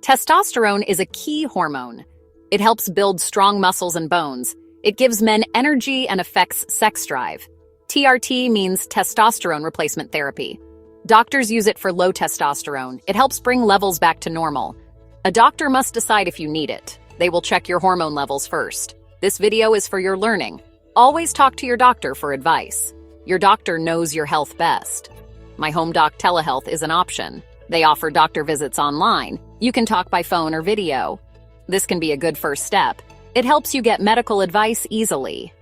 Testosterone is a key hormone. It helps build strong muscles and bones. It gives men energy and affects sex drive. TRT means Testosterone Replacement Therapy. Doctors use it for low testosterone. It helps bring levels back to normal. A doctor must decide if you need it. They will check your hormone levels first. This video is for your learning. Always talk to your doctor for advice. Your doctor knows your health best. MyHomeDoc Telehealth is an option. They offer doctor visits online. You can talk by phone or video. This can be a good first step. It helps you get medical advice easily.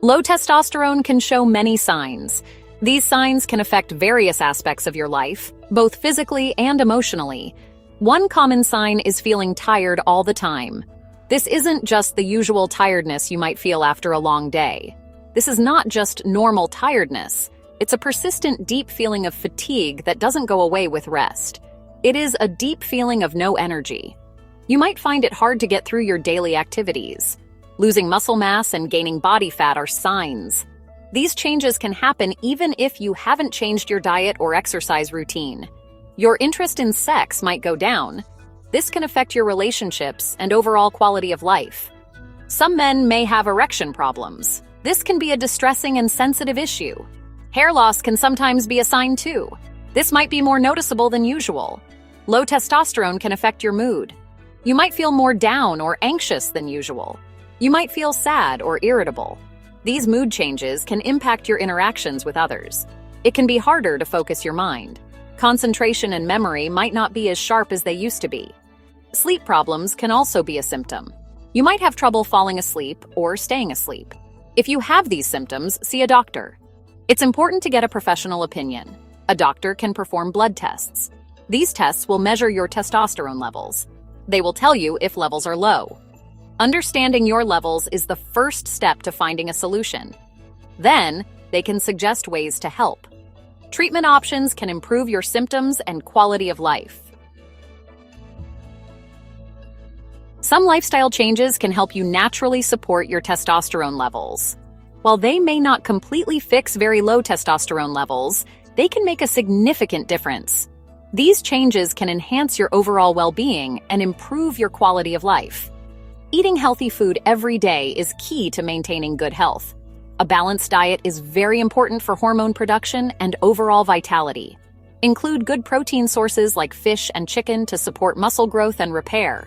Low testosterone can show many signs. These signs can affect various aspects of your life, both physically and emotionally. One common sign is feeling tired all the time. This isn't just the usual tiredness you might feel after a long day. This is not just normal tiredness. It's a persistent, deep feeling of fatigue that doesn't go away with rest. It is a deep feeling of no energy. You might find it hard to get through your daily activities. Losing muscle mass and gaining body fat are signs. These changes can happen even if you haven't changed your diet or exercise routine. Your interest in sex might go down. This can affect your relationships and overall quality of life. Some men may have erection problems. This can be a distressing and sensitive issue. Hair loss can sometimes be a sign too. This might be more noticeable than usual. Low testosterone can affect your mood. You might feel more down or anxious than usual. You might feel sad or irritable. These mood changes can impact your interactions with others. It can be harder to focus your mind. Concentration and memory might not be as sharp as they used to be. Sleep problems can also be a symptom. You might have trouble falling asleep or staying asleep. If you have these symptoms, see a doctor. It's important to get a professional opinion. A doctor can perform blood tests. These tests will measure your testosterone levels. They will tell you if levels are low. Understanding your levels is the first step to finding a solution. Then, they can suggest ways to help. Treatment options can improve your symptoms and quality of life. Some lifestyle changes can help you naturally support your testosterone levels. While they may not completely fix very low testosterone levels, they can make a significant difference. These changes can enhance your overall well-being and improve your quality of life. Eating healthy food every day is key to maintaining good health. A balanced diet is very important for hormone production and overall vitality. Include good protein sources like fish and chicken to support muscle growth and repair.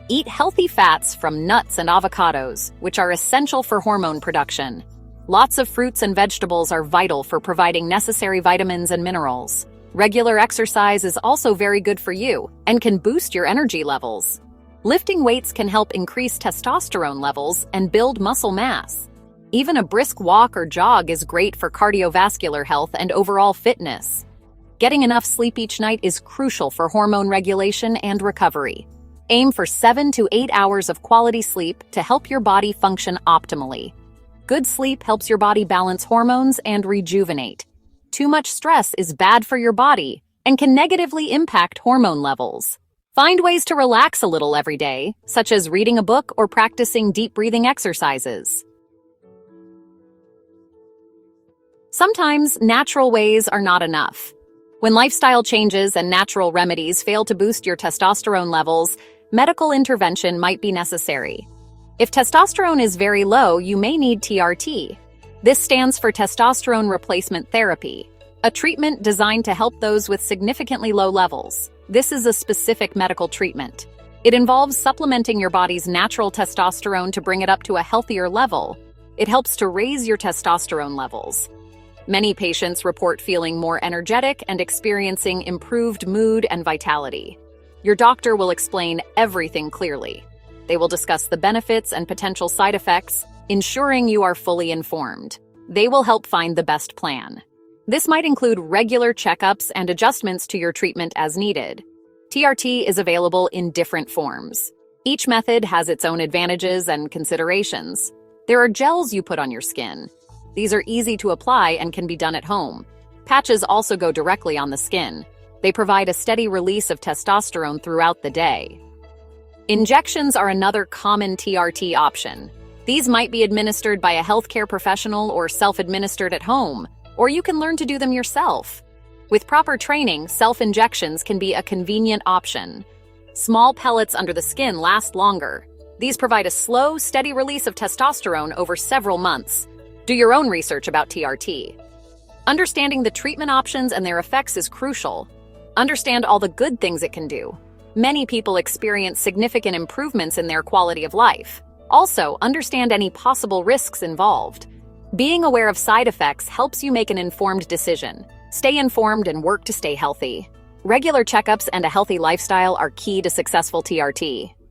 Eat healthy fats from nuts and avocados, which are essential for hormone production. Lots of fruits and vegetables are vital for providing necessary vitamins and minerals. Regular exercise is also very good for you and can boost your energy levels. Lifting weights can help increase testosterone levels and build muscle mass. Even a brisk walk or jog is great for cardiovascular health and overall fitness. Getting enough sleep each night is crucial for hormone regulation and recovery. Aim for 7 to 8 hours of quality sleep to help your body function optimally. Good sleep helps your body balance hormones and rejuvenate. Too much stress is bad for your body and can negatively impact hormone levels. Find ways to relax a little every day, such as reading a book or practicing deep breathing exercises. Sometimes natural ways are not enough. When lifestyle changes and natural remedies fail to boost your testosterone levels, medical intervention might be necessary. If testosterone is very low, you may need TRT. This stands for Testosterone Replacement Therapy, a treatment designed to help those with significantly low levels. This is a specific medical treatment. It involves supplementing your body's natural testosterone to bring it up to a healthier level. It helps to raise your testosterone levels. Many patients report feeling more energetic and experiencing improved mood and vitality. Your doctor will explain everything clearly. They will discuss the benefits and potential side effects, ensuring you are fully informed. They will help find the best plan. This might include regular checkups and adjustments to your treatment as needed. TRT is available in different forms. Each method has its own advantages and considerations. There are gels you put on your skin. These are easy to apply and can be done at home. Patches also go directly on the skin. They provide a steady release of testosterone throughout the day. Injections are another common TRT option. These might be administered by a healthcare professional or self-administered at home, or you can learn to do them yourself. With proper training, self-injections can be a convenient option. Small pellets under the skin last longer. These provide a slow, steady release of testosterone over several months. Do your own research about TRT. Understanding the treatment options and their effects is crucial. Understand all the good things it can do. Many people experience significant improvements in their quality of life. Also, understand any possible risks involved. Being aware of side effects helps you make an informed decision. Stay informed and work to stay healthy. Regular checkups and a healthy lifestyle are key to successful TRT.